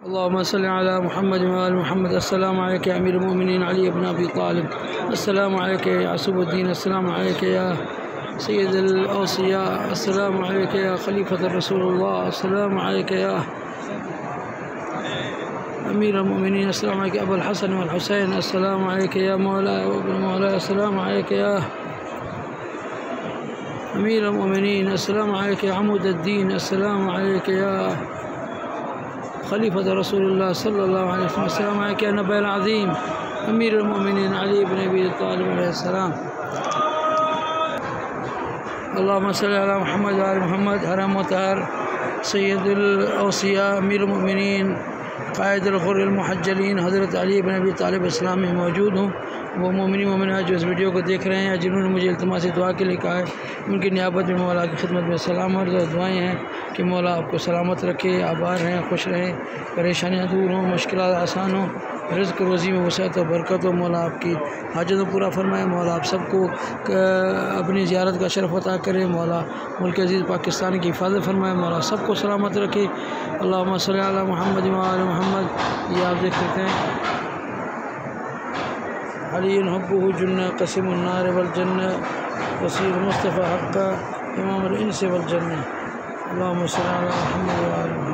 अल्लाहुम्मा सल्लि अला मुहम्मद व आलि मुहम्मद। अस्सलामु अलैका या अमीरुल मोमिनीन अली इब्न अबी तालिब। अस्सलामु अलैका या असुबुद्दीन। अस्सलामु अलैका या सय्यदुल औसिया। अस्सलामु अलैका या खलीफतुर रसूलुल्लाह। अस्सलामु अलैका या अमीरुल मोमिनीन। अस्सलामु अलैका अबुल हसन वल हुसैन। अस्सलामु अलैका या मौला व इब्न मौला। अस्सलामु अलैका या अमीरुल मोमिनीन। अस्सलामु अलैका या अमूदुद्दीन। अस्सलामु अलैका या खलीफत रसूलुल्लाह सल्लल्लाहु अलैहि वसल्लम। अस्सलामु अलैका या नबील अज़ीम अमीरुल मोमिनीन अली इब्न अबी तालिब अलैहिस्सलाम। अल्लाहुम्मा सल्लि अला मुहम्मद व आलि मुहम्मद। हरम मुतहर सय्यदुल औसिया अमीरुल मोमिनीन क़ाइदुल ग़ुर्रिल मुहज्जलीन हज़रत अली इब्न अबी तालिब इस्लाम में मौजूद हूँ। वो मोमिनी मोमिनात जो इस वीडियो को देख रहे हैं, जिन्होंने मुझे इल्तिमास दुआ के लिए कहा है, उनकी नियाबत में मौला की खिदमत में सलाम और दुआएँ हैं कि मौला आपको सलामत रखे, आबाद रहें, खुश रहें, परेशानियाँ दूर हों, मुश्किलात आसान हों, रिज़्क़ रोज़ी में वसअत और बरकत हो। मौला आपकी हाजत पूरा फरमाए। मौला आप सबको अपनी ज़ियारत का शरफ़ अता करे। मौला मुल्क अज़ीज़ पाकिस्तान की हिफाजत फरमाए। मौला सबको सलामत रखे। अल्लाहुम्मा सल्लि अला मुहम्मद व आलि मुहम्मद। ये आप देख सकते हैं अलीन हब्बुहु जुन्ना क़सीमुन नार वल जन्ना वसील मुस्तफ़ा हक़्क़ा इमामुल इंस वल जन्ना। अल्लाहुम्मा सल्लि अला मुहम्मद व आलि मुहम्मद।